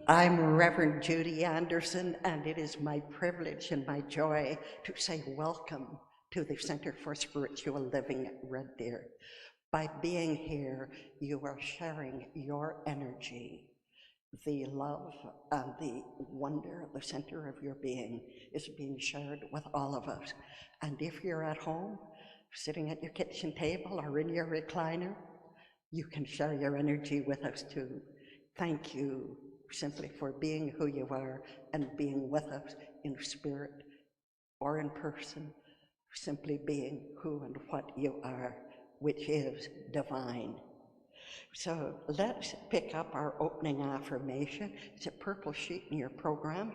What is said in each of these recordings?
I'm Reverend Judy Anderson, and it is my privilege and my joy to say welcome to the Center for Spiritual Living at Red Deer. By being here, you are sharing your energy. The love and the wonder at the center of your being is being shared with all of us. And if you're at home, sitting at your kitchen table or in your recliner, you can share your energy with us too. Thank you simply for being who you are and being with us in spirit or in person, simply being who and what you are, which is divine. So let's pick up our opening affirmation. It's a purple sheet in your program,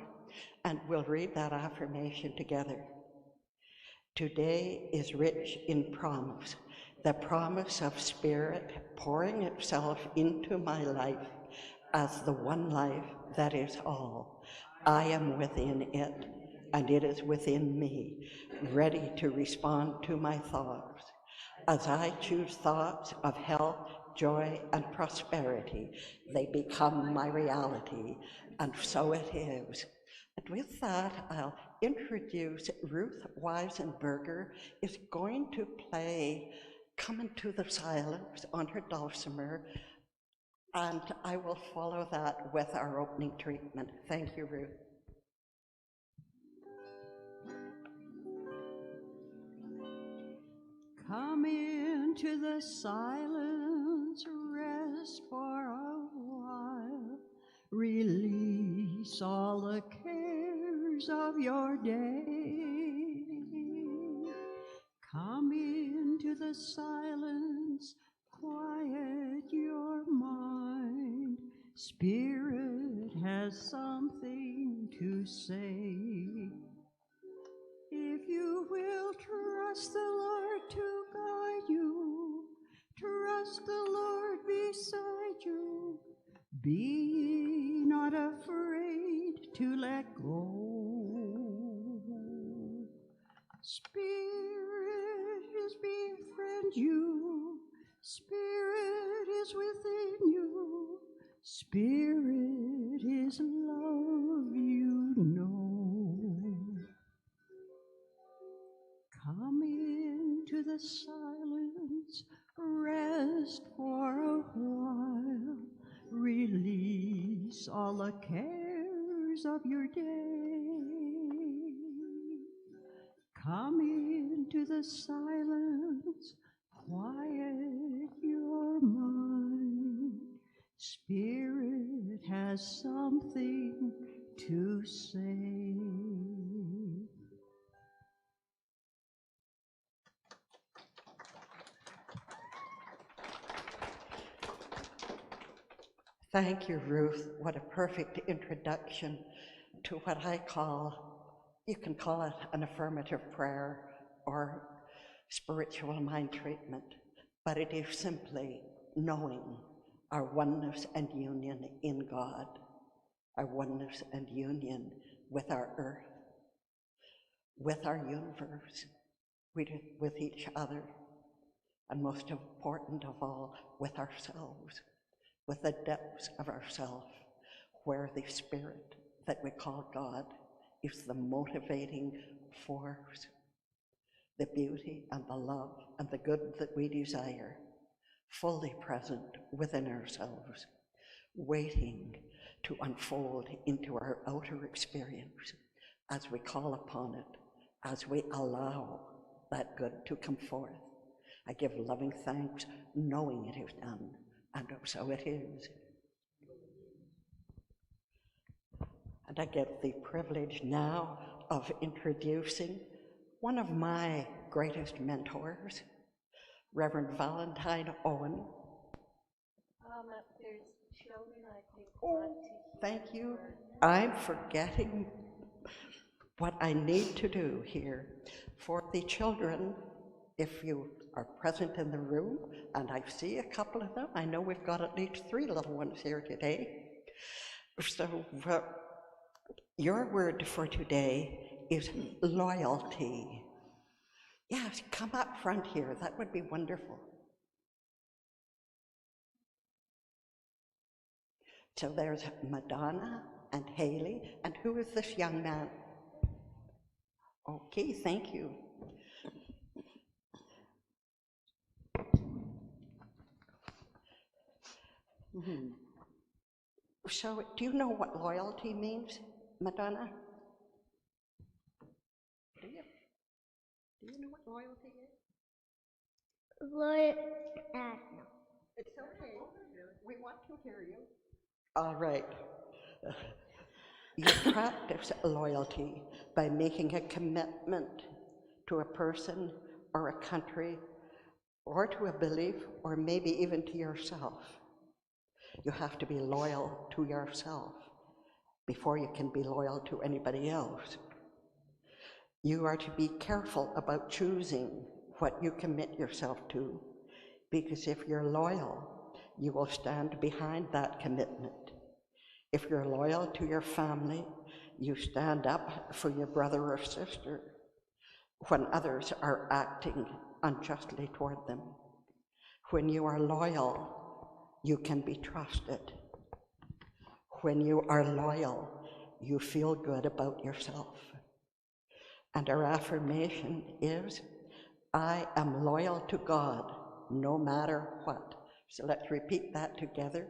and we'll read that affirmation together. Today is rich in promise, the promise of Spirit pouring itself into my life as the one life that is all. I am within it, and it is within me, ready to respond to my thoughts. As I choose thoughts of health, joy, and prosperity, they become my reality, and so it is. And with that, I'll introduce Ruth Weisenberger is going to play Come Into the Silence on her dulcimer, and I will follow that with our opening treatment. Thank you, Ruth. Come into the silence, rest for a while, release all the cares of your day. Come into the silence, quiet your mind, Spirit has something to say. If you will trust the Lord to guide you, trust the Lord beside you, be ye not afraid to let go. Spirit is befriend you, Spirit is within you, Spirit is love you know. Come into the silence, rest for a while, release all the cares of your day. Come into the silence, quiet your mind, Spirit has something to say. Thank you, Ruth. What a perfect introduction to what I call, you can call it an affirmative prayer or spiritual mind treatment, but it is simply knowing our oneness and union in God, our oneness and union with our earth, with our universe, with each other, and most important of all, with ourselves, with the depths of ourself, where the spirit that we call God is the motivating force, the beauty and the love and the good that we desire, fully present within ourselves, waiting to unfold into our outer experience as we call upon it, as we allow that good to come forth. I give loving thanks, knowing it is done, and so it is. And I get the privilege now of introducing one of my greatest mentors, Reverend Valentine Owen. There's children, I think. Oh, thank you. I'm forgetting what I need to do here. For the children, if you are present in the room, and I see a couple of them, I know we've got at least 3 little ones here today. So your word for today is loyalty. Yes, come up front here, that would be wonderful. So there's Madonna and Haley, and who is this young man? Okay, thank you. So, do you know what loyalty means, Madonna? Do you? Do you know what loyalty is? No. It's okay. We want to hear you. All right. You practice loyalty by making a commitment to a person or a country or to a belief or maybe even to yourself. You have to be loyal to yourself before you can be loyal to anybody else. You are to be careful about choosing what you commit yourself to, because if you're loyal, you will stand behind that commitment. If you're loyal to your family, you stand up for your brother or sister when others are acting unjustly toward them. When you are loyal, you can be trusted. When you are loyal, you feel good about yourself. And our affirmation is, I am loyal to God no matter what. So let's repeat that together.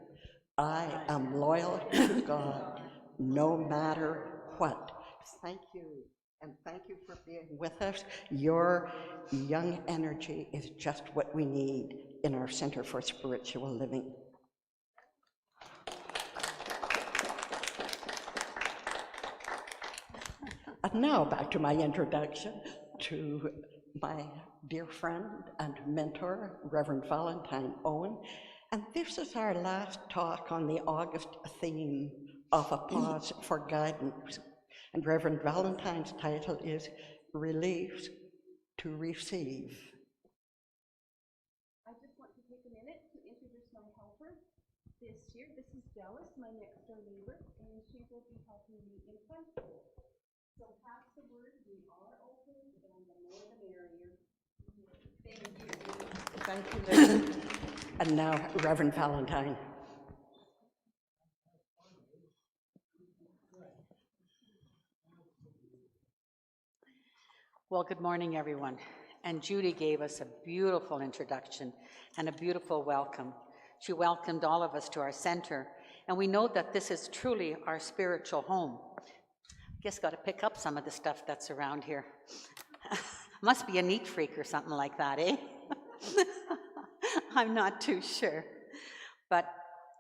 I am loyal to God no matter what. Thank you, and thank you for being with us. Your young energy is just what we need in our Center for Spiritual Living. And now back to my introduction to my dear friend and mentor, Reverend Valentine Owen. And this is our last talk on the August theme of a pause for guidance. And Reverend Valentine's title is Relief to Receive. I just want to take a minute to introduce my helper this year. This is Dallas, my next door neighbor, and she will be helping me in front. So pass the word, we are open, and the more the merrier. Thank you. Thank you, Liz. And now, Reverend Valentine. Well, good morning, everyone. And Judy gave us a beautiful introduction and a beautiful welcome. She welcomed all of us to our center, and we know that this is truly our spiritual home. I guess got to pick up some of the stuff that's around here. Must be a neat freak or something like that, eh? I'm not too sure. But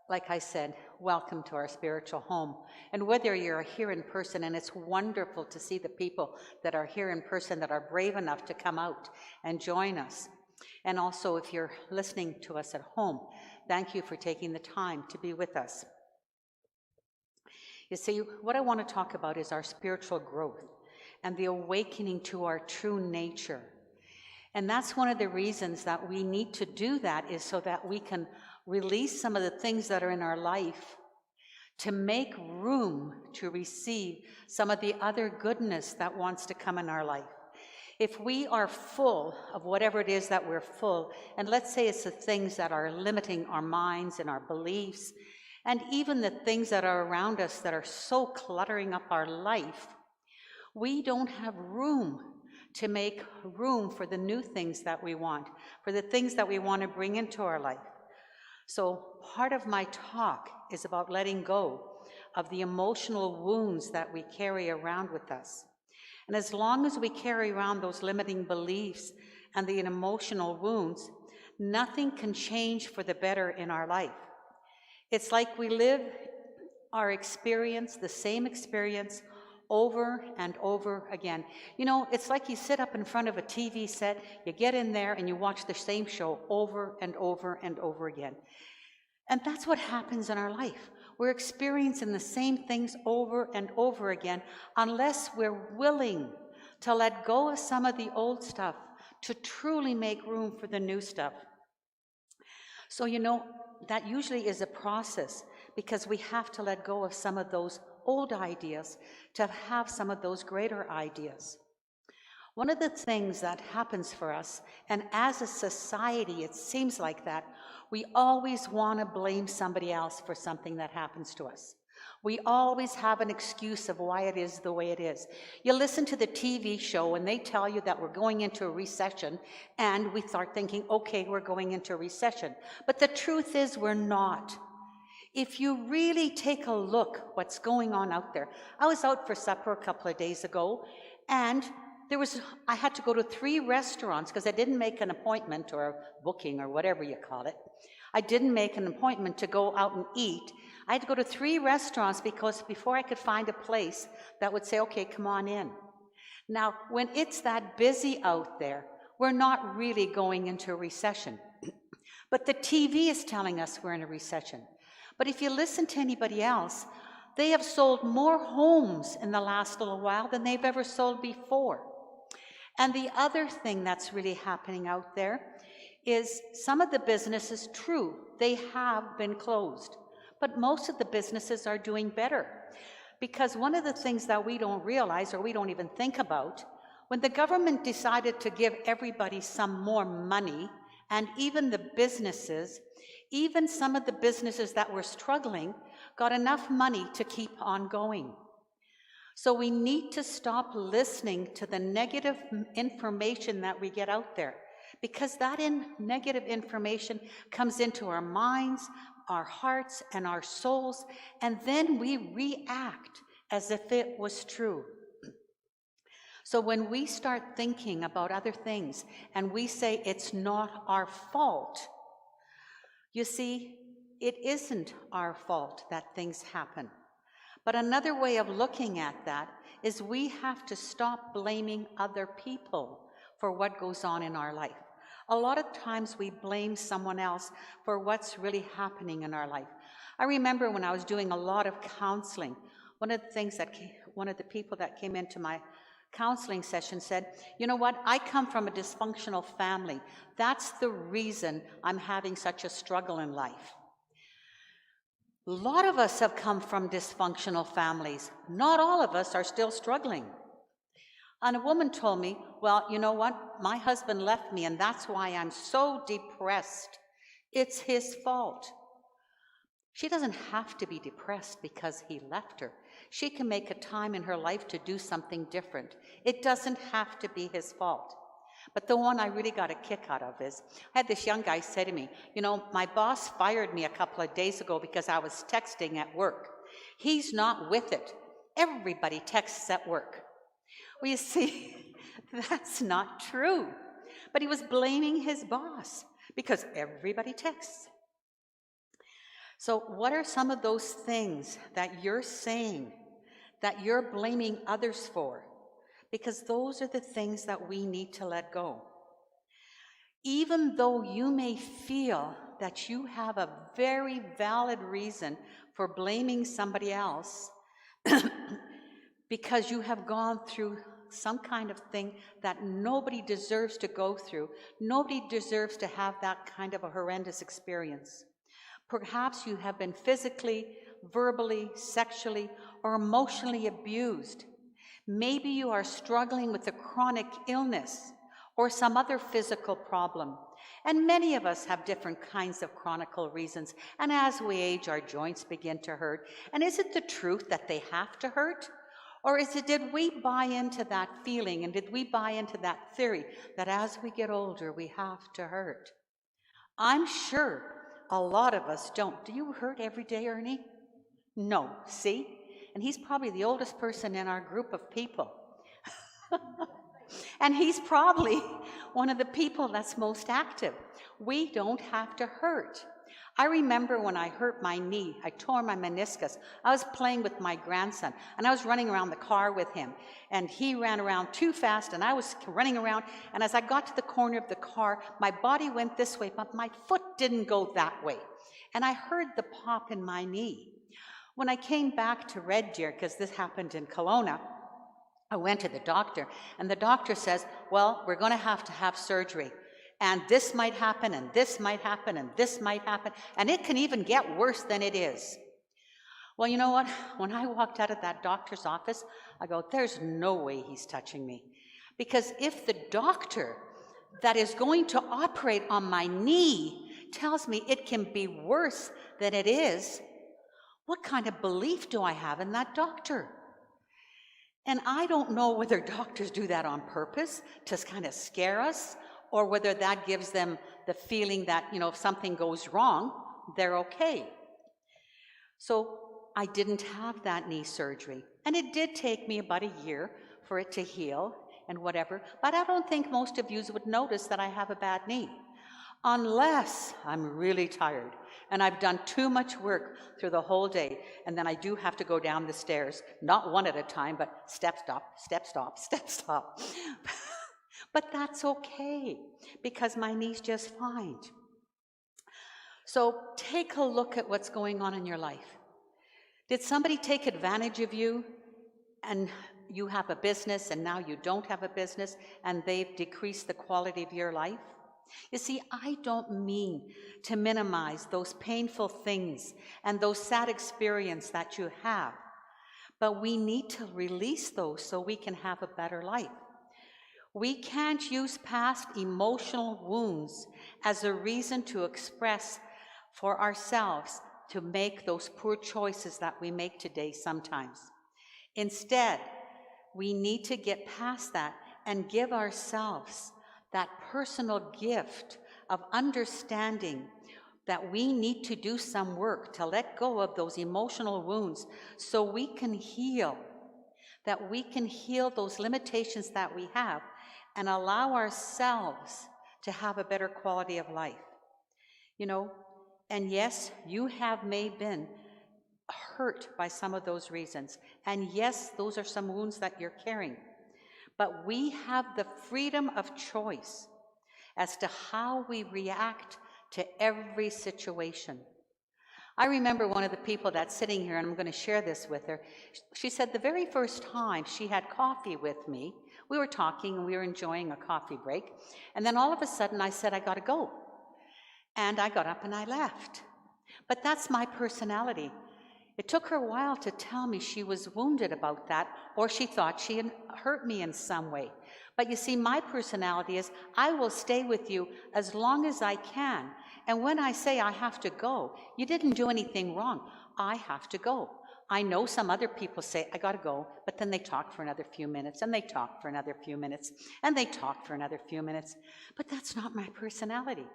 like I said, welcome to our spiritual home. And whether you're here in person, and it's wonderful to see the people that are here in person that are brave enough to come out and join us. And also, if you're listening to us at home, thank you for taking the time to be with us. You see, what I want to talk about is our spiritual growth and the awakening to our true nature. And that's one of the reasons that we need to do that, is so that we can release some of the things that are in our life to make room to receive some of the other goodness that wants to come in our life. If we are full of whatever it is that we're full, and let's say it's the things that are limiting our minds and our beliefs, and even the things that are around us that are so cluttering up our life, we don't have room to make room for the new things that we want, for the things that we want to bring into our life. So part of my talk is about letting go of the emotional wounds that we carry around with us. And as long as we carry around those limiting beliefs and the emotional wounds, nothing can change for the better in our life. It's like we live our experience, the same experience, over and over again. You know, it's like you sit up in front of a TV set, you get in there and you watch the same show over and over and over again. And that's what happens in our life. We're experiencing the same things over and over again unless we're willing to let go of some of the old stuff to truly make room for the new stuff. So, you know, that usually is a process, because we have to let go of some of those old ideas to have some of those greater ideas. One of the things that happens for us, and as a society, it seems like that, we always want to blame somebody else for something that happens to us. We always have an excuse of why it is the way it is. You listen to the TV show and they tell you that we're going into a recession, and we start thinking, okay, we're going into a recession. But the truth is we're not. If you really take a look what's going on out there. I was out for supper a couple of days ago, and I had to go to 3 restaurants because I didn't make an appointment or a booking or whatever you call it. I didn't make an appointment to go out and eat. I had to go to 3 restaurants because before I could find a place that would say, okay, come on in. Now, when it's that busy out there, we're not really going into a recession. But the TV is telling us we're in a recession. But if you listen to anybody else, they have sold more homes in the last little while than they've ever sold before. And the other thing that's really happening out there is some of the businesses, true, they have been closed. But most of the businesses are doing better. Because one of the things that we don't realize, or we don't even think about, when the government decided to give everybody some more money, and even the businesses, even some of the businesses that were struggling, got enough money to keep on going. So we need to stop listening to the negative information that we get out there, because that negative information comes into our minds, our hearts, and our souls, and then we react as if it was true. So when we start thinking about other things and we say it's not our fault, you see, it isn't our fault that things happen. But another way of looking at that is we have to stop blaming other people for what goes on in our life. A lot of times we blame someone else for what's really happening in our life. I remember when I was doing a lot of counseling, one of the people that came into my counseling session said, you know what, I come from a dysfunctional family. That's the reason I'm having such a struggle in life. A lot of us have come from dysfunctional families. Not all of us are still struggling. And a woman told me, well, you know what? My husband left me, and that's why I'm so depressed. It's his fault. She doesn't have to be depressed because he left her. She can make a time in her life to do something different. It doesn't have to be his fault. But the one I really got a kick out of is, I had this young guy say to me, you know, my boss fired me a couple of days ago because I was texting at work. He's not with it. Everybody texts at work. Well, you see, that's not true. But he was blaming his boss because everybody texts. So what are some of those things that you're saying that you're blaming others for? Because those are the things that we need to let go. Even though you may feel that you have a very valid reason for blaming somebody else because you have gone through some kind of thing that nobody deserves to go through. Nobody deserves to have that kind of a horrendous experience. Perhaps you have been physically, verbally, sexually, or emotionally abused. Maybe you are struggling with a chronic illness or some other physical problem. And many of us have different kinds of chronic reasons. And as we age, our joints begin to hurt. And is it the truth that they have to hurt? Or did we buy into that feeling, and did we buy into that theory that as we get older, we have to hurt? I'm sure a lot of us don't. Do you hurt every day, Ernie? No, see? And he's probably the oldest person in our group of people. And he's probably one of the people that's most active. We don't have to hurt. I remember when I hurt my knee, I tore my meniscus. I was playing with my grandson, and I was running around the car with him. And he ran around too fast, and I was running around. And as I got to the corner of the car, my body went this way, but my foot didn't go that way. And I heard the pop in my knee. When I came back to Red Deer, because this happened in Kelowna, I went to the doctor, and the doctor says, well, we're going to have surgery. And this might happen, and this might happen, and this might happen, and it can even get worse than it is. Well, you know what? When I walked out of that doctor's office, I go, there's no way he's touching me. Because if the doctor that is going to operate on my knee tells me it can be worse than it is, what kind of belief do I have in that doctor? And I don't know whether doctors do that on purpose to kind of scare us, or whether that gives them the feeling that, if something goes wrong, they're okay. So I didn't have that knee surgery. And it did take me about a year for it to heal and whatever. But I don't think most of you would notice that I have a bad knee, unless I'm really tired and I've done too much work through the whole day, and then I do have to go down the stairs, not one at a time, but step, stop, step, stop, step, stop. But that's okay, because my knee's just fine. So take a look at what's going on in your life. Did somebody take advantage of you, and you have a business and now you don't have a business, and they've decreased the quality of your life? You see, I don't mean to minimize those painful things and those sad experiences that you have, but we need to release those so we can have a better life. We can't use past emotional wounds as a reason to express for ourselves to make those poor choices that we make today sometimes. Instead, we need to get past that and give ourselves that personal gift of understanding that we need to do some work to let go of those emotional wounds so we can heal, that we can heal those limitations that we have and allow ourselves to have a better quality of life. And yes, you have been hurt by some of those reasons. And yes, those are some wounds that you're carrying. But we have the freedom of choice as to how we react to every situation. I remember one of the people that's sitting here, and I'm going to share this with her. She said the very first time she had coffee with me, we were talking and we were enjoying a coffee break, and then all of a sudden I said, I got to go. And I got up and I left. But that's my personality. It took her a while to tell me she was wounded about that, or she thought she had hurt me in some way. But you see, my personality is I will stay with you as long as I can. And when I say I have to go, you didn't do anything wrong. I have to go. I know some other people say, I got to go, but then they talk for another few minutes, and they talk for another few minutes, and they talk for another few minutes. But that's not my personality.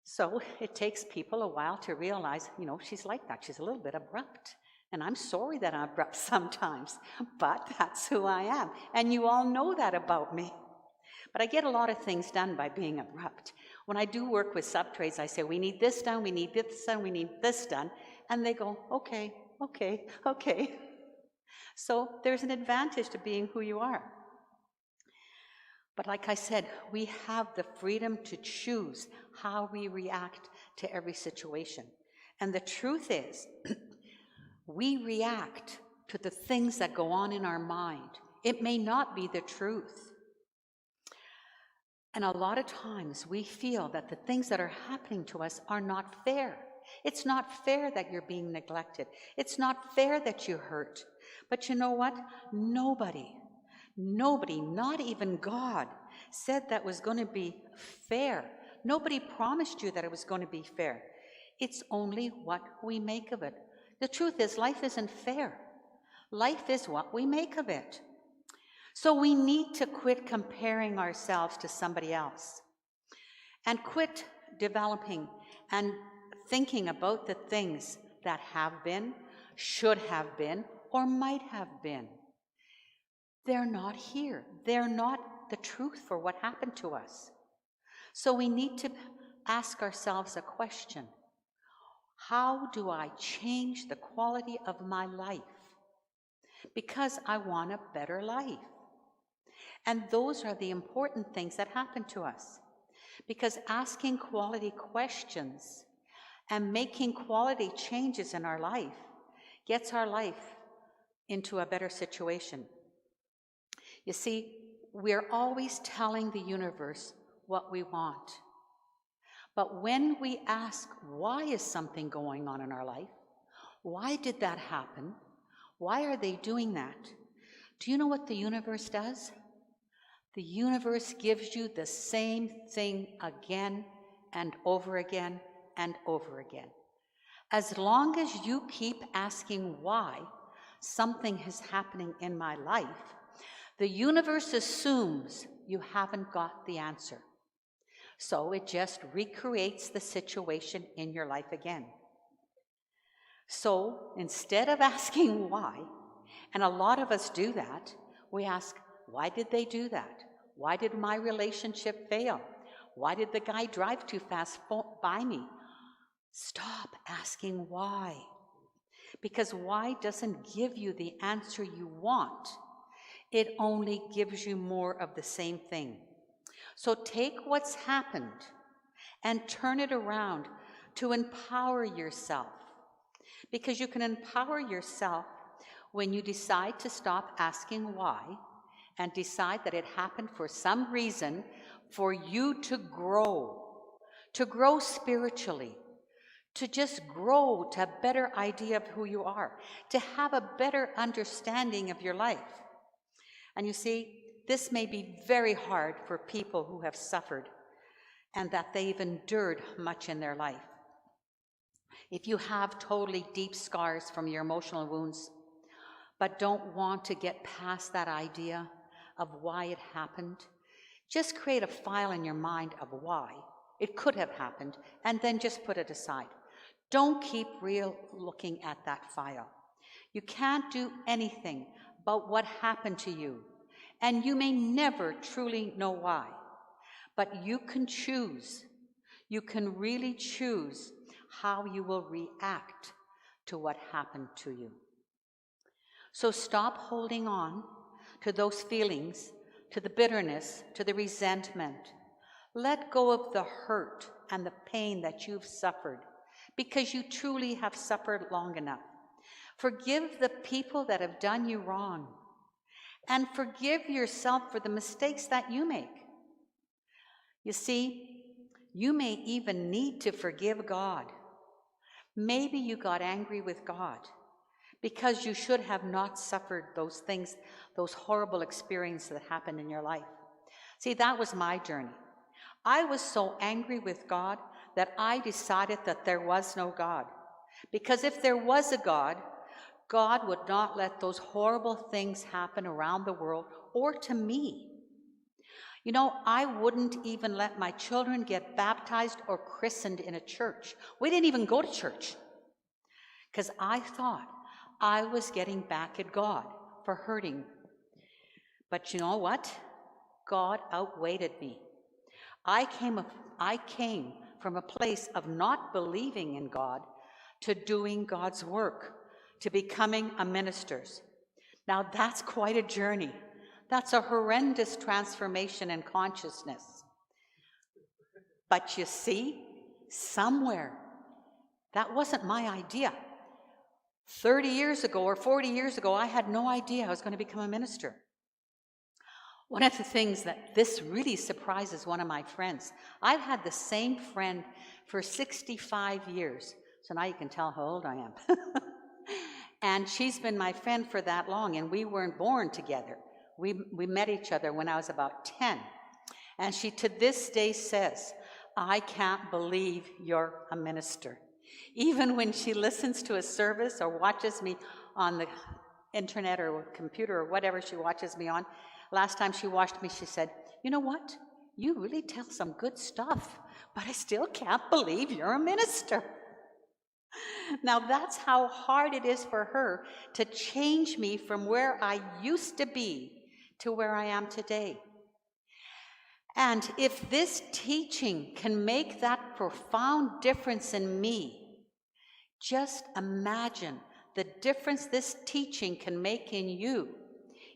So it takes people a while to realize, she's like that. She's a little bit abrupt. And I'm sorry that I'm abrupt sometimes, but that's who I am. And you all know that about me. But I get a lot of things done by being abrupt. When I do work with subtrades, I say, we need this done, we need this done, we need this done. And they go, okay, okay, okay. So there's an advantage to being who you are. But like I said, we have the freedom to choose how we react to every situation. And the truth is, we react to the things that go on in our mind. It may not be the truth. And a lot of times we feel that the things that are happening to us are not fair. It's not fair that you're being neglected. It's not fair that you hurt. But you know what? Nobody, not even God, said that was going to be fair. Nobody promised you that it was going to be fair. It's only what we make of it. The truth is, life isn't fair. Life is what we make of it. So we need to quit comparing ourselves to somebody else and quit developing and thinking about the things that have been, should have been, or might have been. They're not here. They're not the truth for what happened to us. So we need to ask ourselves a question. How do I change the quality of my life? Because I want a better life. And those are the important things that happen to us. Because asking quality questions and making quality changes in our life gets our life into a better situation. You see, we're always telling the universe what we want. But when we ask, why is something going on in our life? Why did that happen? Why are they doing that? Do you know what the universe does? The universe gives you the same thing again and over again and over again. As long as you keep asking why something is happening in my life, the universe assumes you haven't got the answer. So it just recreates the situation in your life again. So instead of asking why, and a lot of us do that, we ask, why did they do that? Why did my relationship fail? Why did the guy drive too fast by me? Stop asking why. Because why doesn't give you the answer you want. It only gives you more of the same thing. So take what's happened and turn it around to empower yourself. Because you can empower yourself when you decide to stop asking why and decide that it happened for some reason for you to grow spiritually, to just grow to a better idea of who you are, to have a better understanding of your life. And you see, this may be very hard for people who have suffered and that they've endured much in their life. If you have totally deep scars from your emotional wounds, but don't want to get past that idea of why it happened, just create a file in your mind of why it could have happened, and then just put it aside. Don't keep looking at that file. You can't do anything about what happened to you, and you may never truly know why, but you can choose. You can really choose how you will react to what happened to you. So stop holding on to those feelings, to the bitterness, to the resentment. Let go of the hurt and the pain that you've suffered, because you truly have suffered long enough. Forgive the people that have done you wrong, and forgive yourself for the mistakes that you make. You see, you may even need to forgive God. Maybe you got angry with God because you should have not suffered those things, those horrible experiences that happened in your life. See, that was my journey. I was so angry with God that I decided that there was no God. Because if there was a God, God would not let those horrible things happen around the world or to me. You know, I wouldn't even let my children get baptized or christened in a church. We didn't even go to church because I thought I was getting back at God for hurting. But you know what? God outweighed me. I came from a place of not believing in God to doing God's work, to becoming a minister. Now that's quite a journey. That's a horrendous transformation in consciousness. But you see, somewhere, that wasn't my idea. 30 years ago or 40 years ago, I had no idea I was going to become a minister. One of the things that this really surprises one of my friends, I've had the same friend for 65 years. So now you can tell how old I am. And she's been my friend for that long, and we weren't born together. We met each other when I was about 10. And she to this day says, I can't believe you're a minister. Even when she listens to a service or watches me on the internet or computer or whatever she watches me on, last time she watched me, she said, you know what? You really tell some good stuff, but I still can't believe you're a minister. Now that's how hard it is for her to change me from where I used to be to where I am today. And if this teaching can make that profound difference in me, just imagine the difference this teaching can make in you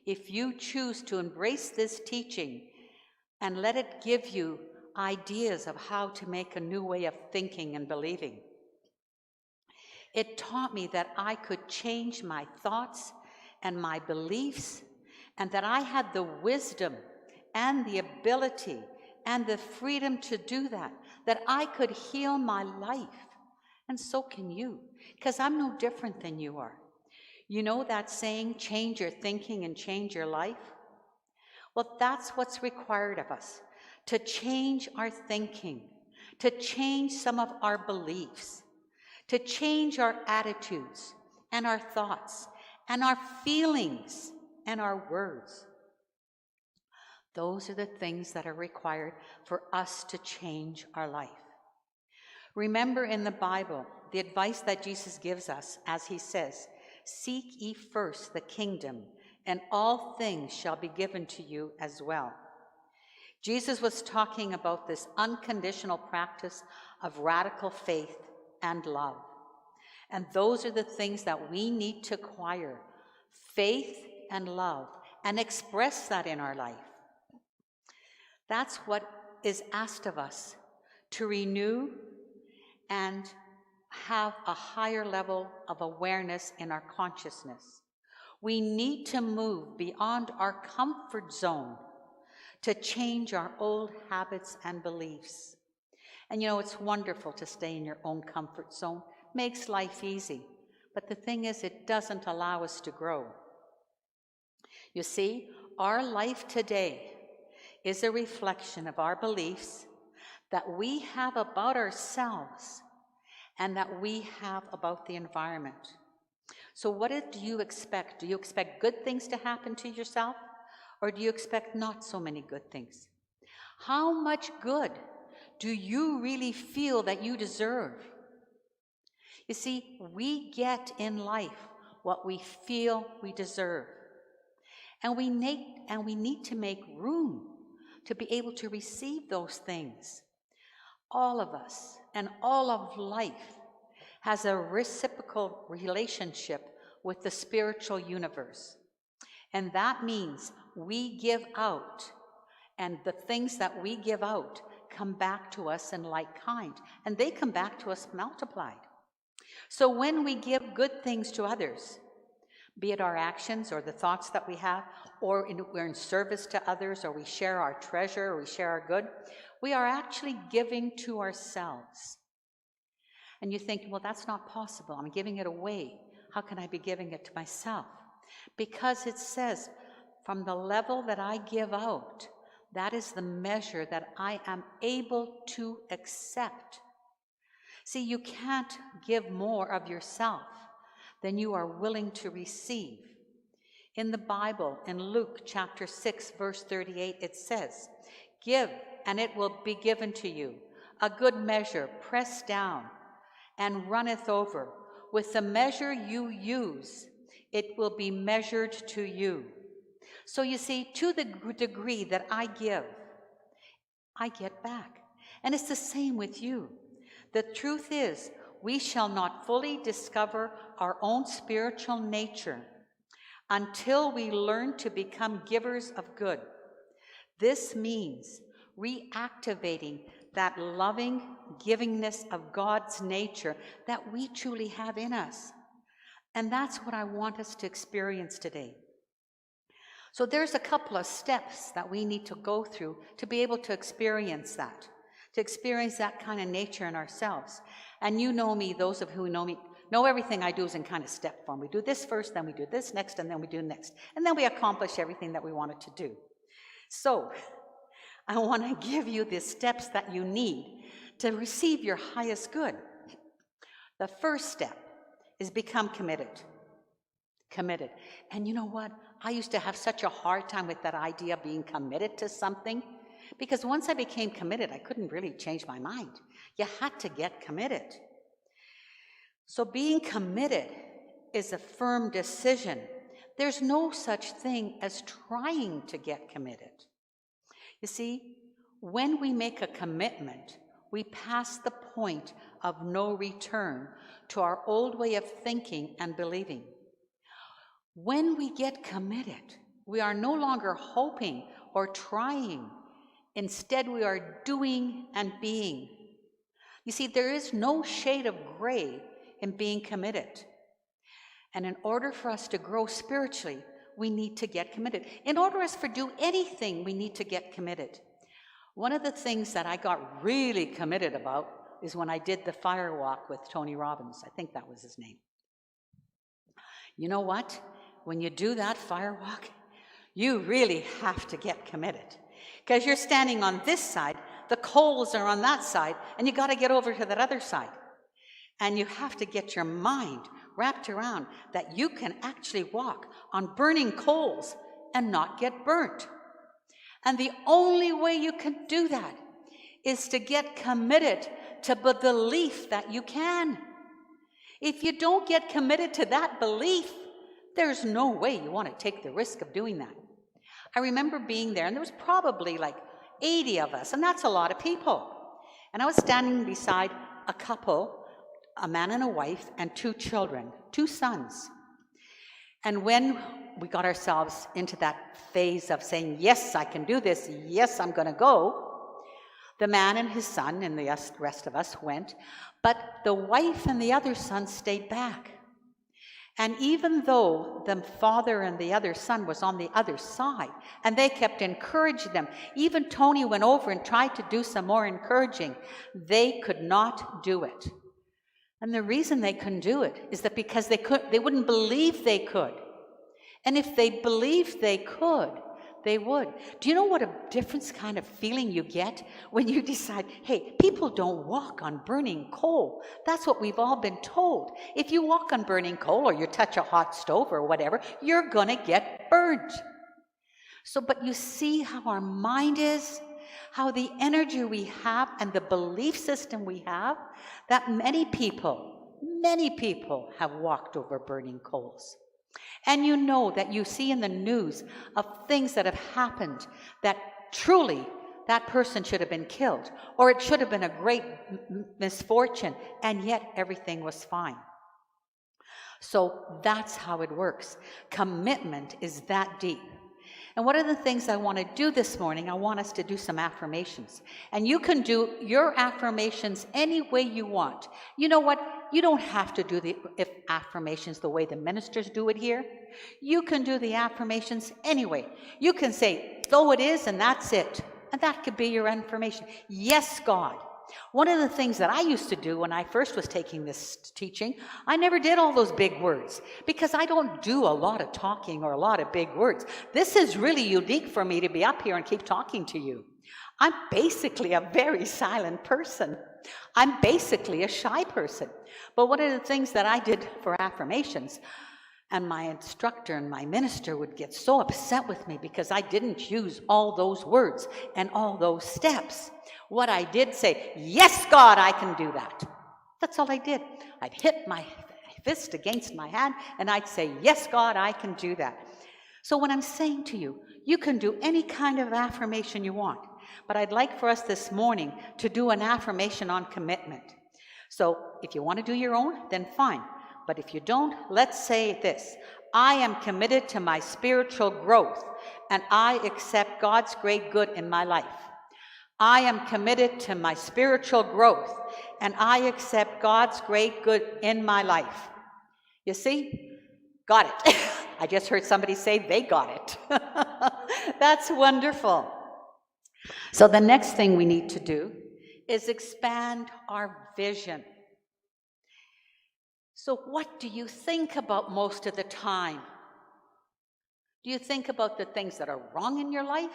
if you choose to embrace this teaching and let it give you ideas of how to make a new way of thinking and believing. It taught me that I could change my thoughts and my beliefs, and that I had the wisdom and the ability and the freedom to do that, that I could heal my life. And so can you, because I'm no different than you are. You know that saying, change your thinking and change your life? Well, that's what's required of us, to change our thinking, to change some of our beliefs, to change our attitudes and our thoughts and our feelings and our words. Those are the things that are required for us to change our life. Remember in the Bible, the advice that Jesus gives us as he says, "Seek ye first the kingdom, and all things shall be given to you as well." Jesus was talking about this unconditional practice of radical faith and love. And those are the things that we need to acquire, faith and love, and express that in our life. That's what is asked of us, to renew and have a higher level of awareness in our consciousness. We need to move beyond our comfort zone to change our old habits and beliefs. And you know, it's wonderful to stay in your own comfort zone. Makes life easy. But the thing is, it doesn't allow us to grow. You see, our life today is a reflection of our beliefs that we have about ourselves and that we have about the environment. So what do you expect? Do you expect good things to happen to yourself, or do you expect not so many good things? How much good do you really feel that you deserve? You see, we get in life what we feel we deserve. And we need to make room to be able to receive those things. All of us and all of life has a reciprocal relationship with the spiritual universe. And that means we give out, and the things that we give out come back to us in like kind, and they come back to us multiplied. So when we give good things to others, be it our actions or the thoughts that we have, or we're in service to others, or we share our treasure, or we share our good, we are actually giving to ourselves. And you think, well, that's not possible. I'm giving it away. How can I be giving it to myself? Because it says, from the level that I give out, that is the measure that I am able to accept. See, you can't give more of yourself than you are willing to receive. In the Bible, in Luke chapter 6, verse 38, it says, "Give, and it will be given to you, a good measure, pressed down, and runneth over. With the measure you use, it will be measured to you." So you see, to the degree that I give, I get back. And it's the same with you. The truth is, we shall not fully discover our own spiritual nature until we learn to become givers of good. This means reactivating that loving givingness of God's nature that we truly have in us. And that's what I want us to experience today. So there's a couple of steps that we need to go through to be able to experience that kind of nature in ourselves. And you know me, those of who know me, know everything I do is in kind of step form. We do this first, then we do this next, and then we do next. And then we accomplish everything that we wanted to do. So I want to give you the steps that you need to receive your highest good. The first step is become committed. Committed. And you know what? I used to have such a hard time with that idea of being committed to something, because once I became committed, I couldn't really change my mind. You had to get committed. So being committed is a firm decision. There's no such thing as trying to get committed. You see, when we make a commitment, we pass the point of no return to our old way of thinking and believing. When we get committed, we are no longer hoping or trying. Instead, we are doing and being. You see, there is no shade of gray in being committed. And in order for us to grow spiritually, we need to get committed. In order for us to do anything, we need to get committed. One of the things that I got really committed about is when I did the fire walk with Tony Robbins. I think that was his name. You know what? When you do that fire walk, You really have to get committed because you're standing on this side, the coals are on that side, and you got to get over to that other side. And you have to get your mind wrapped around that you can actually walk on burning coals and not get burnt. And the only way you can do that is to get committed to the belief that you can. If you don't get committed to that belief, there's no way you want to take the risk of doing that. I remember being there, and there was probably like 80 of us, and that's a lot of people. And I was standing beside a couple, a man and a wife, and 2 children, 2 sons. And when we got ourselves into that phase of saying, yes, I can do this, yes, I'm going to go, the man and his son and the rest of us went, but the wife and the other son stayed back. And even though the father and the other son was on the other side, and they kept encouraging them, even Tony went over and tried to do some more encouraging, they could not do it. And the reason they couldn't do it is that because they wouldn't believe they could. And if they believed they could, they would. Do you know what a different kind of feeling you get when you decide, hey, people don't walk on burning coal. That's what we've all been told. If you walk on burning coal or you touch a hot stove or whatever, you're going to get burnt. So, but you see how our mind is, how the energy we have and the belief system we have, that many people have walked over burning coals. And you know that you see in the news of things that have happened that truly that person should have been killed, or it should have been a great misfortune, and yet everything was fine. So that's how it works. Commitment is that deep. And one of the things I want to do this morning, I want us to do some affirmations. And you can do your affirmations any way you want. You know what? You don't have to do the affirmations the way the ministers do it here. You can do the affirmations anyway. You can say, so it is, and that's it. And that could be your affirmation. Yes, God. One of the things that I used to do when I first was taking this teaching, I never did all those big words because I don't do a lot of talking or a lot of big words. This is really unique for me to be up here and keep talking to you. I'm basically a very silent person. I'm basically a shy person. But one of the things that I did for affirmations, and my instructor and my minister would get so upset with me because I didn't use all those words and all those steps. What I did say, yes, God, I can do that. That's all I did. I'd hit my fist against my hand and I'd say, yes, God, I can do that. So when I'm saying to you, you can do any kind of affirmation you want. But I'd like for us this morning to do an affirmation on commitment. So if you want to do your own, then fine. But if you don't, let's say this. I am committed to my spiritual growth, and I accept God's great good in my life. I am committed to my spiritual growth, and I accept God's great good in my life. You see? Got it. I just heard somebody say they got it. That's wonderful. So the next thing we need to do is expand our vision. So what do you think about most of the time? Do you think about the things that are wrong in your life?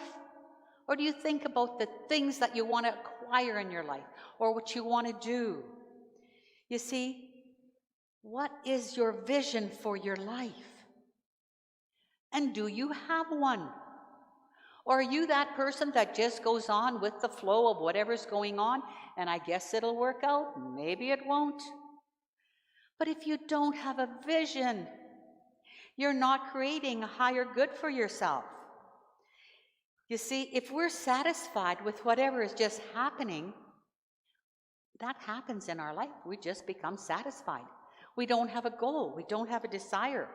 Or do you think about the things that you want to acquire in your life or what you want to do? You see, what is your vision for your life? And do you have one? Or are you that person that just goes on with the flow of whatever's going on, and I guess it'll work out, maybe it won't? But if you don't have a vision, you're not creating a higher good for yourself. You see, if we're satisfied with whatever is just happening, that happens in our life. We just become satisfied. We don't have a goal. We don't have a desire.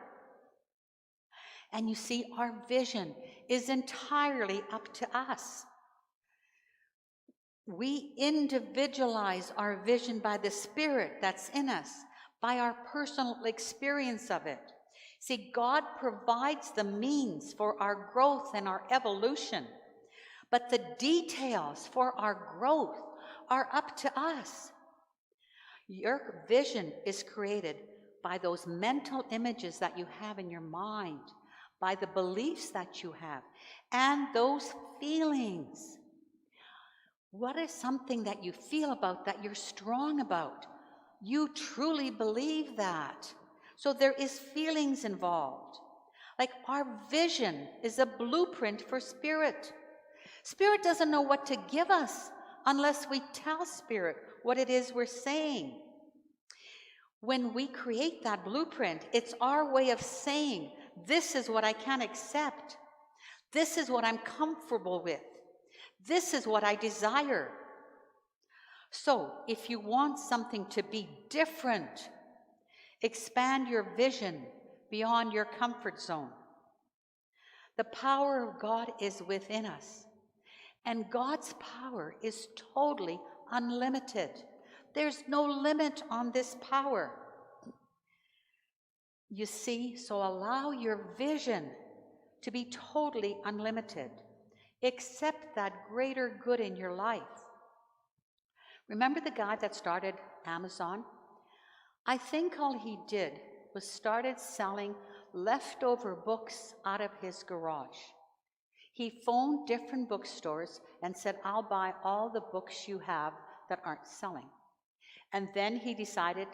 And you see, our vision is entirely up to us. We individualize our vision by the Spirit that's in us, by our personal experience of it. See, God provides the means for our growth and our evolution, but the details for our growth are up to us. Your vision is created by those mental images that you have in your mind, by the beliefs that you have and those feelings. What is something that you feel about that you're strong about? You truly believe that. So there is feelings involved. Like our vision is a blueprint for spirit. Spirit doesn't know what to give us unless we tell Spirit what it is we're saying. When we create that blueprint, it's our way of saying, this is what I can accept. This is what I'm comfortable with. This is what I desire. So if you want something to be different, expand your vision beyond your comfort zone. The power of God is within us. And God's power is totally unlimited. There's no limit on this power. You see, so allow your vision to be totally unlimited. Accept that greater good in your life. Remember the guy that started Amazon? I think all he did was started selling leftover books out of his garage. He phoned different bookstores and said, I'll buy all the books you have that aren't selling. And then he decided,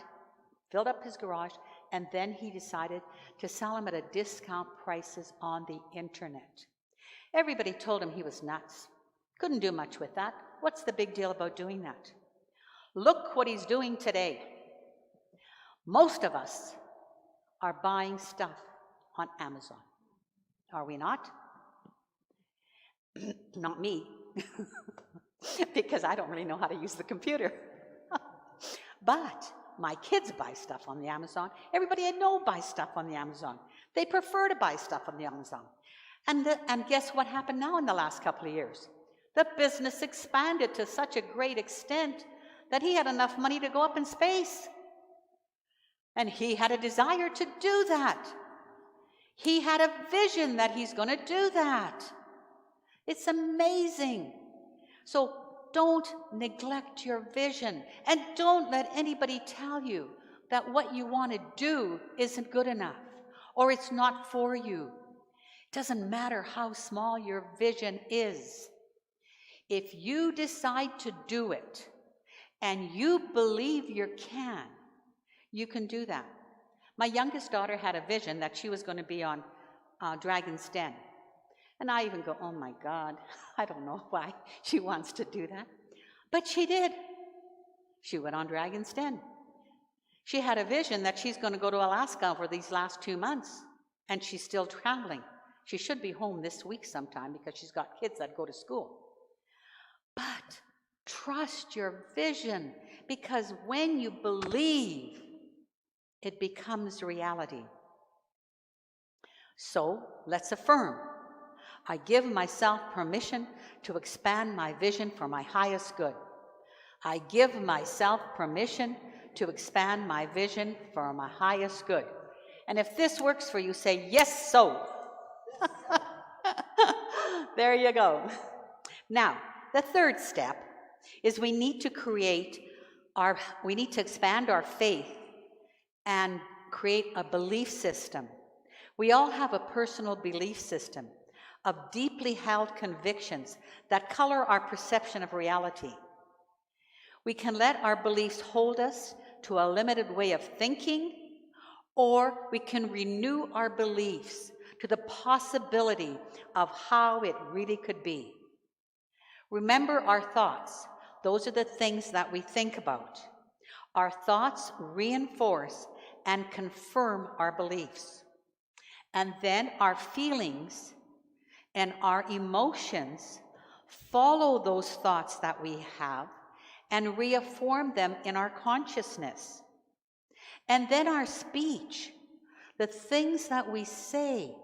filled up his garage, and then he decided to sell them at a discount prices on the internet. Everybody told him he was nuts. Couldn't do much with that. What's the big deal about doing that? Look what he's doing today. Most of us are buying stuff on Amazon. Are we not? Not me, because I don't really know how to use the computer. But my kids buy stuff on the Amazon. Everybody I know buys stuff on the Amazon. They prefer to buy stuff on the Amazon. And guess what happened now in the last couple of years? The business expanded to such a great extent that he had enough money to go up in space. And he had a desire to do that. He had a vision that he's going to do that. It's amazing. So don't neglect your vision, and don't let anybody tell you that what you want to do isn't good enough or it's not for you. It doesn't matter how small your vision is. If you decide to do it and you believe you can do that. My youngest daughter had a vision that she was going to be on Dragon's Den. And I even go, oh my God, I don't know why she wants to do that. But she did. She went on Dragon's Den. She had a vision that she's going to go to Alaska for these last 2 months, and she's still traveling. She should be home this week sometime because she's got kids that go to school. But trust your vision, because when you believe, it becomes reality. So let's affirm. I give myself permission to expand my vision for my highest good. I give myself permission to expand my vision for my highest good. And if this works for you, say, yes, so. There you go. Now, the third step is we need to expand our faith and create a belief system. We all have a personal belief system of deeply held convictions that color our perception of reality. We can let our beliefs hold us to a limited way of thinking, or we can renew our beliefs to the possibility of how it really could be. Remember our thoughts. Those are the things that we think about. Our thoughts reinforce and confirm our beliefs. And then our feelings and our emotions follow those thoughts that we have and reaffirm them in our consciousness. And then our speech, the things that we say,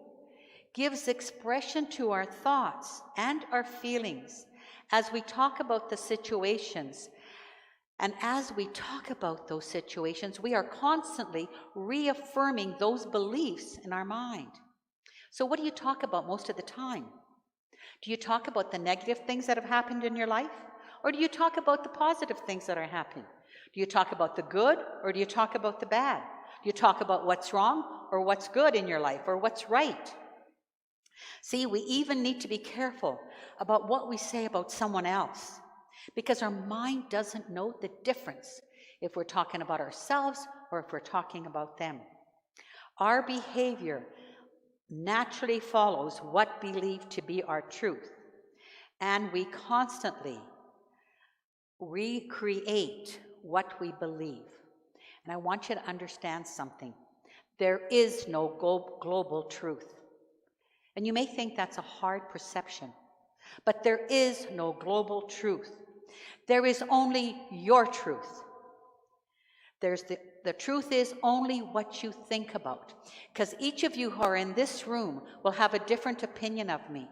gives expression to our thoughts and our feelings as we talk about the situations. And as we talk about those situations, we are constantly reaffirming those beliefs in our mind. So what do you talk about most of the time? Do you talk about the negative things that have happened in your life? Or do you talk about the positive things that are happening? Do you talk about the good, or do you talk about the bad? Do you talk about what's wrong or what's good in your life or what's right? See, we even need to be careful about what we say about someone else, because our mind doesn't know the difference if we're talking about ourselves or if we're talking about them. Our behavior naturally follows what we believe to be our truth, and we constantly recreate what we believe. And I want you to understand something. There is no global truth. And you may think that's a hard perception, but there is no global truth. There is only your truth. The truth is only what you think about. Because each of you who are in this room will have a different opinion of me.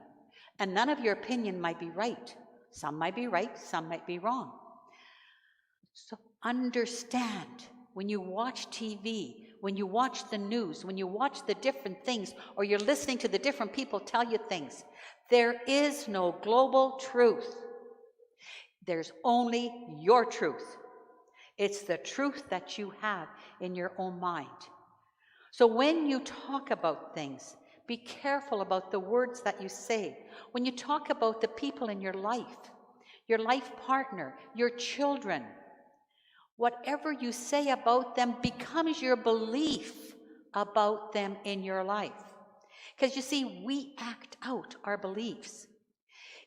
And none of your opinion might be right. Some might be right, some might be wrong. So understand, when you watch TV, when you watch the news, when you watch the different things, or you're listening to the different people tell you things, there is no global truth. There's only your truth. It's the truth that you have in your own mind. So when you talk about things, be careful about the words that you say. When you talk about the people in your life partner, your children, whatever you say about them becomes your belief about them in your life. Because you see, we act out our beliefs.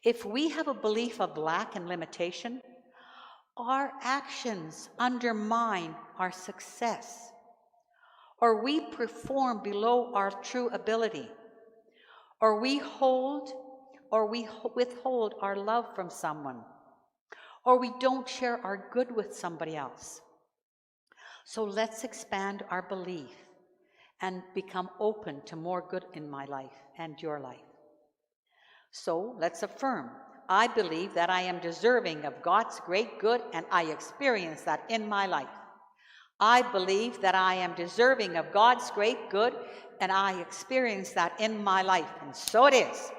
If we have a belief of lack and limitation, our actions undermine our success. Or we perform below our true ability. Or we withhold our love from someone. Or we don't share our good with somebody else. So let's expand our belief and become open to more good in my life and your life. So let's affirm, I believe that I am deserving of God's great good, and I experience that in my life. I believe that I am deserving of God's great good, and I experience that in my life. And so it is.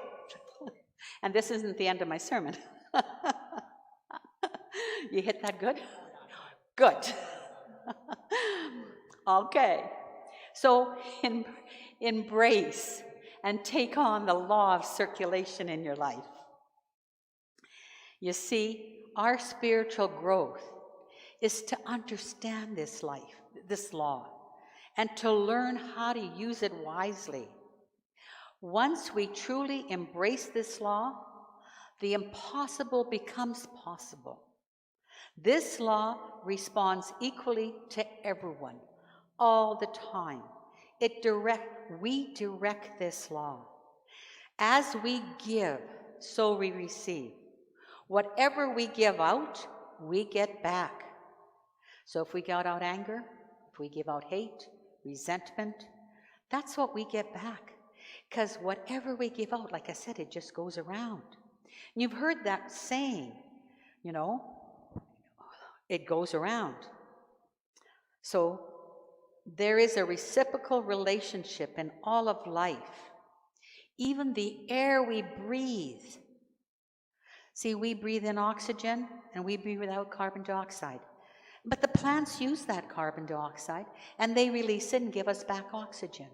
And this isn't the end of my sermon. You hit that good? Good. Okay. So embrace and take on the law of circulation in your life. You see, our spiritual growth is to understand this law, and to learn how to use it wisely. Once we truly embrace this law, the impossible becomes possible. This law responds equally to everyone, all the time. We direct this law. As we give, so we receive. Whatever we give out, we get back. So if we give out anger, if we give out hate, resentment, that's what we get back. Because whatever we give out, like I said, it just goes around. And you've heard that saying, it goes around. So there is a reciprocal relationship in all of life. Even the air we breathe. See, we breathe in oxygen and we breathe out carbon dioxide. But the plants use that carbon dioxide and they release it and give us back oxygen.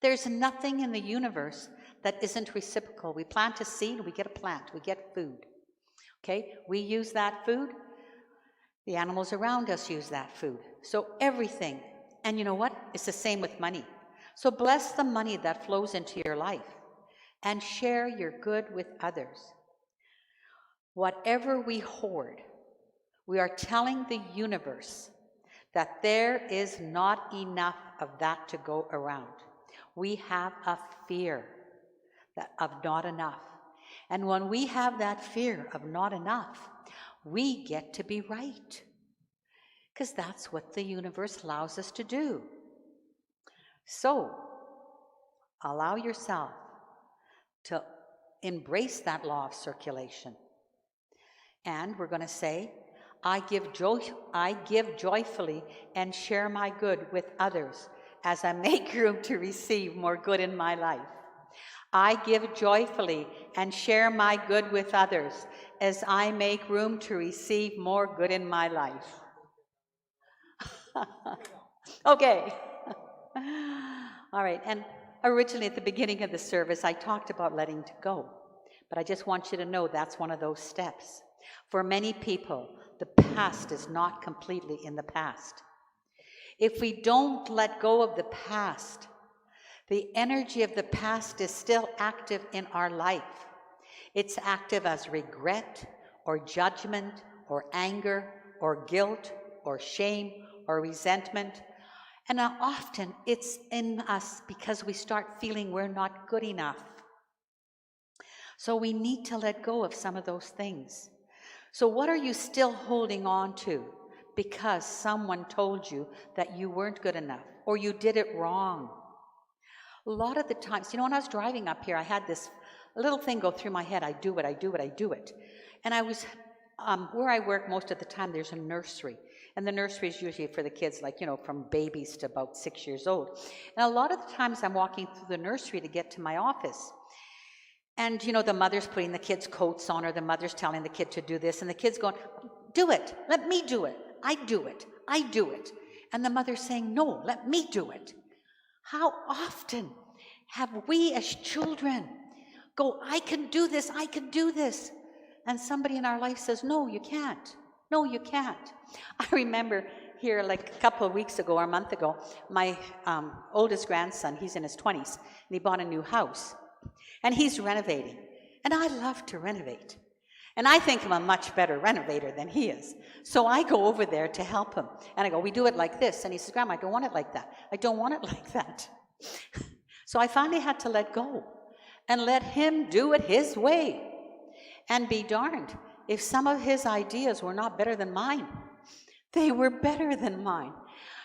There's nothing in the universe that isn't reciprocal. We plant a seed, we get a plant, we get food. Okay, we use that food. The animals around us use that food. So everything. And you know what? It's the same with money. So bless the money that flows into your life and share your good with others. Whatever we hoard, we are telling the universe that there is not enough of that to go around. We have a fear of not enough. And when we have that fear of not enough, we get to be right. Because that's what the universe allows us to do. So, allow yourself to embrace that law of circulation. And we're going to say, I give joyfully and share my good with others as I make room to receive more good in my life. I give joyfully and share my good with others as I make room to receive more good in my life. Okay. All right. And Originally, at the beginning of the service, I talked about letting go. But I just want you to know that's one of those steps. For many people, the past is not completely in the past. If we don't let go of the past, the energy of the past is still active in our life. It's active as regret or judgment or anger or guilt or shame or resentment. And often it's in us because we start feeling we're not good enough. So we need to let go of some of those things. So what are you still holding on to because someone told you that you weren't good enough or you did it wrong? A lot of the times, when I was driving up here, I had this little thing go through my head. I do it. And I was, where I work most of the time, there's a nursery. And the nursery is usually for the kids, from babies to about 6 years old. And a lot of the times I'm walking through the nursery to get to my office. And, the mother's putting the kids' coats on, or the mother's telling the kid to do this, and the kid's going, do it, let me do it, I do it. And the mother's saying, no, let me do it. How often have we as children go, I can do this, and somebody in our life says, no, you can't. I remember here a couple of weeks ago or a month ago, my oldest grandson, he's in his 20s, and he bought a new house. And he's renovating. And I love to renovate. And I think I'm a much better renovator than he is. So I go over there to help him. And I go, we do it like this. And he says, Grandma, I don't want it like that. I don't want it like that. So I finally had to let go and let him do it his way. And be darned, if some of his ideas were not better than mine, they were better than mine.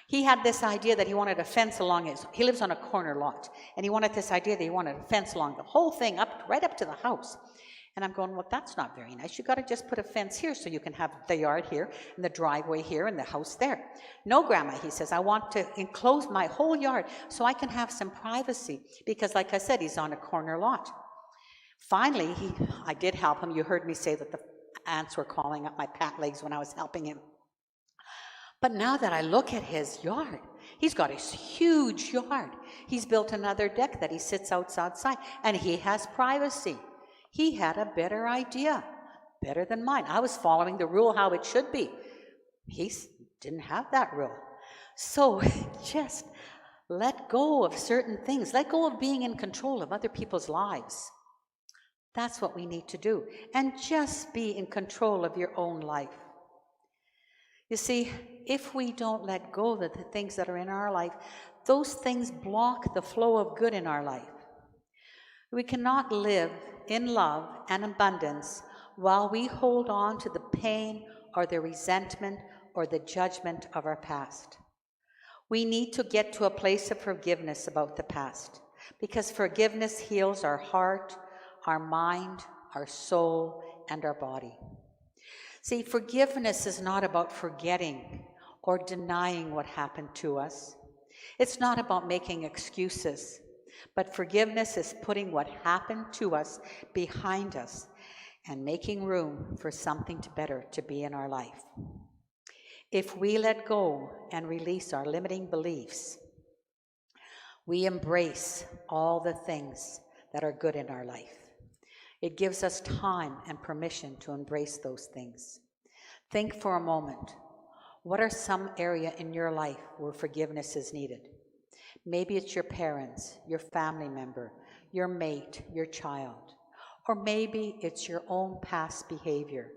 He had this idea that he wanted a fence along he lives on a corner lot, and he wanted this idea that he wanted a fence along the whole thing, right up to the house. And I'm going, well, that's not very nice. You got to just put a fence here so you can have the yard here, and the driveway here, and the house there. No, Grandma, he says, I want to enclose my whole yard so I can have some privacy, because like I said, he's on a corner lot. Finally, I did help him. You heard me say that the ants were crawling up my pant legs when I was helping him. But now that I look at his yard, he's got a huge yard. He's built another deck that he sits outside, and he has privacy. He had a better idea, better than mine. I was following the rule how it should be. He didn't have that rule. So just let go of certain things. Let go of being in control of other people's lives. That's what we need to do. And just be in control of your own life. You see, if we don't let go of the things that are in our life, those things block the flow of good in our life. We cannot live in love and abundance while we hold on to the pain or the resentment or the judgment of our past. We need to get to a place of forgiveness about the past, because forgiveness heals our heart, our mind, our soul, and our body. See, forgiveness is not about forgetting or denying what happened to us. It's not about making excuses, but forgiveness is putting what happened to us behind us and making room for something better to be in our life. If we let go and release our limiting beliefs, we embrace all the things that are good in our life. It gives us time and permission to embrace those things. Think for a moment. What are some area in your life where forgiveness is needed? Maybe it's your parents, your family member, your mate, your child. Or maybe it's your own past behavior.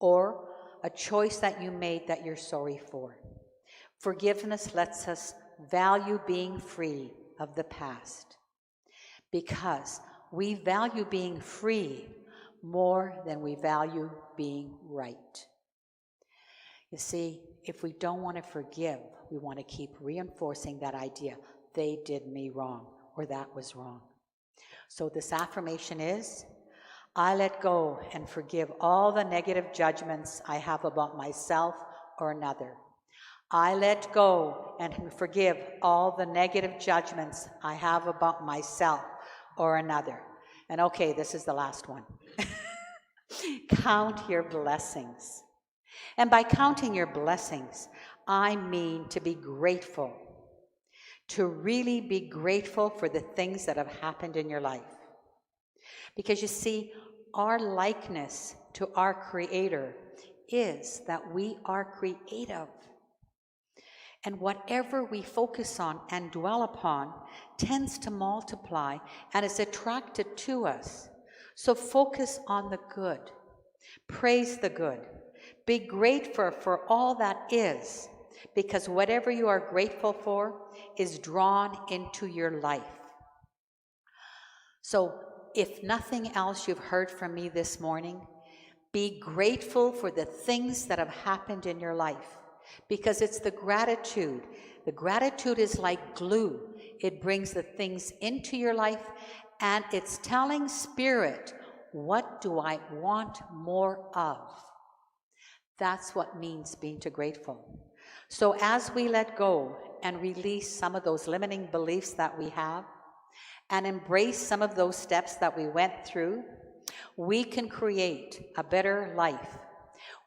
Or a choice that you made that you're sorry for. Forgiveness lets us value being free of the past, because we value being free more than we value being right. You see, if we don't want to forgive, we want to keep reinforcing that idea, they did me wrong, or that was wrong. So this affirmation is, I let go and forgive all the negative judgments I have about myself or another. I let go and forgive all the negative judgments I have about myself or another. And okay, this is the last one. Count your blessings. And by counting your blessings, I mean to be grateful. to really be grateful for the things that have happened in your life. Because you see, our likeness to our Creator is that we are creative. And whatever we focus on and dwell upon tends to multiply and is attracted to us. So focus on the good. Praise the good. Be grateful for all that is, because whatever you are grateful for is drawn into your life. So if nothing else you've heard from me this morning, be grateful for the things that have happened in your life, because it's the gratitude. The gratitude is like glue. It brings the things into your life, and it's telling Spirit, what do I want more of? That's what means being grateful. So as we let go and release some of those limiting beliefs that we have, and embrace some of those steps that we went through, we can create a better life.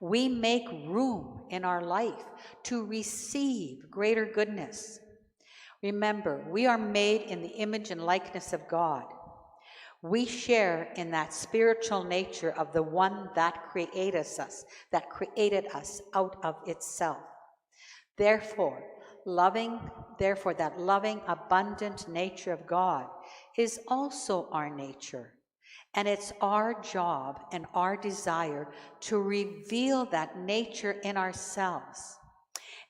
We make room in our life to receive greater goodness. Remember, we are made in the image and likeness of God. We share in that spiritual nature of the one that created us out of itself. Therefore, that loving, abundant nature of God is also our nature. And it's our job and our desire to reveal that nature in ourselves.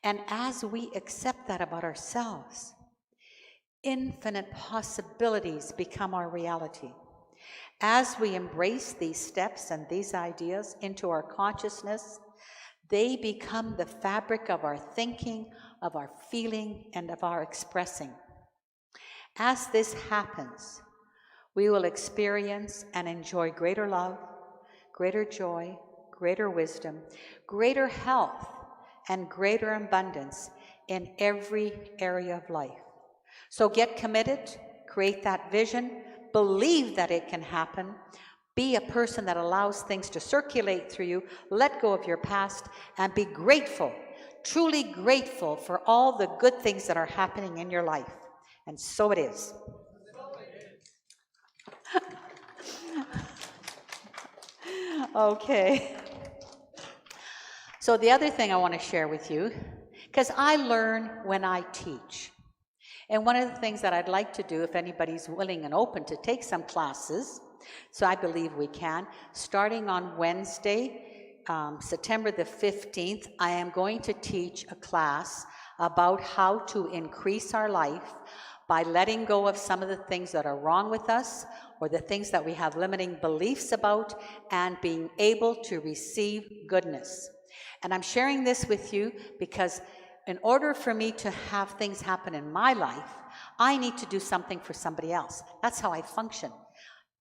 And as we accept that about ourselves, infinite possibilities become our reality. As we embrace these steps and these ideas into our consciousness, they become the fabric of our thinking, of our feeling, and of our expressing. As this happens, we will experience and enjoy greater love, greater joy, greater wisdom, greater health, and greater abundance in every area of life. So get committed, create that vision, believe that it can happen, be a person that allows things to circulate through you, let go of your past, and be grateful, truly grateful for all the good things that are happening in your life. And so it is. Okay. So the other thing I want to share with you, because I learn when I teach. And one of the things that I'd like to do, if anybody's willing and open to take some classes, so I believe we can, starting on Wednesday, September the 15th, I am going to teach a class about how to increase our life by letting go of some of the things that are wrong with us, or the things that we have limiting beliefs about, and being able to receive goodness. And I'm sharing this with you because in order for me to have things happen in my life, I need to do something for somebody else. That's how I function.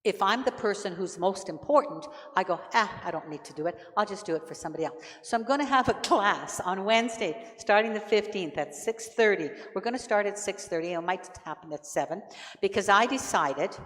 If I'm the person who's most important, I go, I don't need to do it. I'll just do it for somebody else. So I'm going to have a class on Wednesday, starting the 15th at 6:30. We're going to start at 6:30. It might happen at 7, because I decided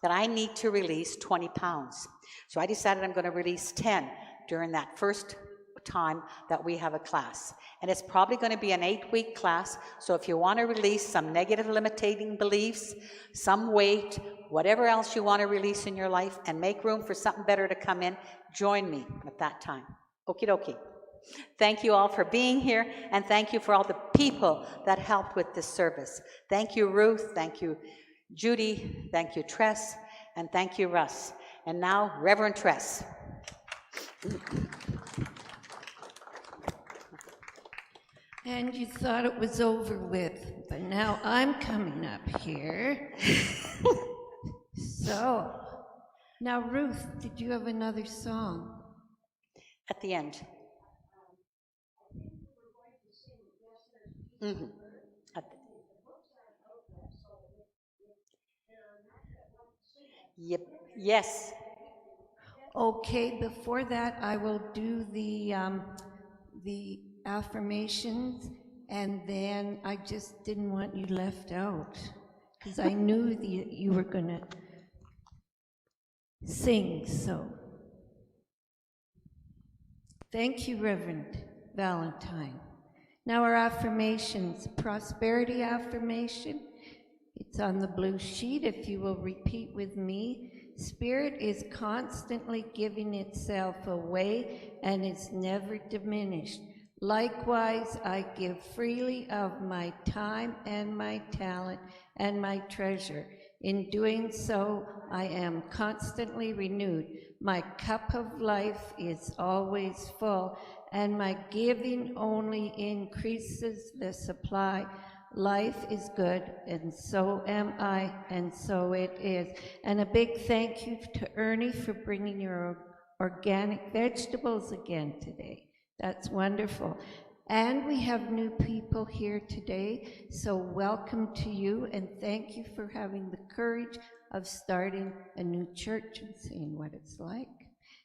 that I need to release 20 pounds. So I decided I'm going to release 10 during that first time that we have a class. And it's probably going to be an 8-week class. So if you want to release some negative limiting beliefs, some weight, whatever else you want to release in your life, and make room for something better to come in, join me at that time. Okie dokie. Thank you all for being here, and thank you for all the people that helped with this service. Thank you, Ruth. Thank you, Judy. Thank you, Tress. And thank you, Russ. And now, Reverend Tress. And you thought it was over with, but now I'm coming up here. So, now Ruth, did you have another song? At the end. Mm-hmm. Yep. Yes. Okay, before that, I will do the affirmations, and then I just didn't want you left out, because I knew you were going to sing, so. Thank you, Reverend Valentine. Now our affirmations, prosperity affirmation. It's on the blue sheet if you will repeat with me. Spirit is constantly giving itself away and is never diminished. Likewise, I give freely of my time and my talent and my treasure. In doing so, I am constantly renewed. My cup of life is always full, and my giving only increases the supply. Life is good, and so am I, and so it is. And a big thank you to Ernie for bringing your organic vegetables again today. That's wonderful. And we have new people here today, so welcome to you, and thank you for having the courage of starting a new church and seeing what it's like.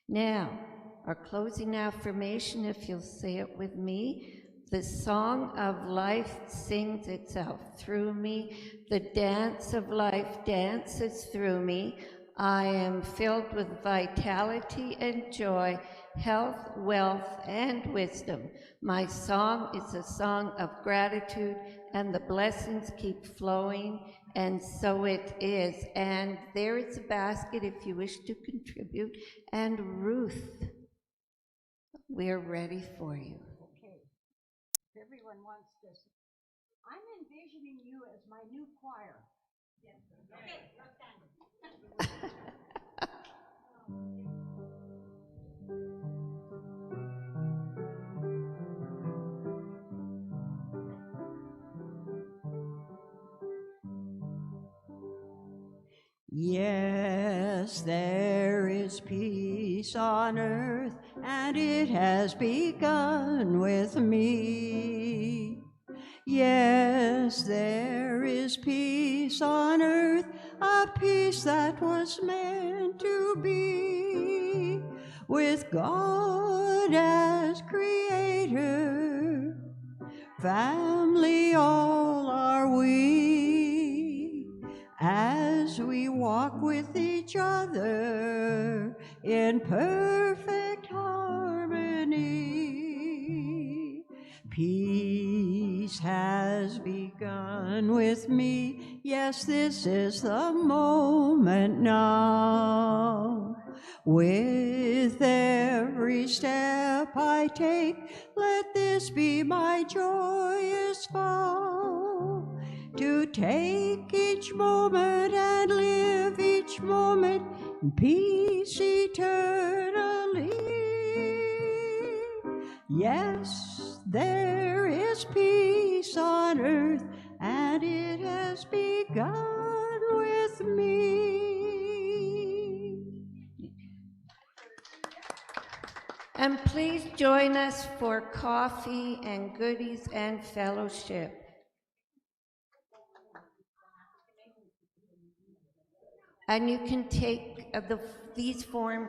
Now, our closing affirmation, if you'll say it with me. The song of life sings itself through me. The dance of life dances through me. I am filled with vitality and joy, health, wealth, and wisdom. My song is a song of gratitude, and the blessings keep flowing, and so it is. And there is a basket if you wish to contribute. And Ruth, we're ready for you. Everyone wants this. I'm envisioning you as my new choir. Yes. Okay, let's stand. Yes, there is peace on earth, and it has begun with me. Yes, there is peace on earth, a peace that was meant to be, with God as creator, family all are we, as we walk with each other in perfect harmony. Peace has begun with me. Yes, this is the moment now. With every step I take, let this be my joyous vow, to take each moment and live each moment in peace eternally. Yes, there is peace on earth, and it has begun with me. And please join us for coffee and goodies and fellowship. And you can take these forms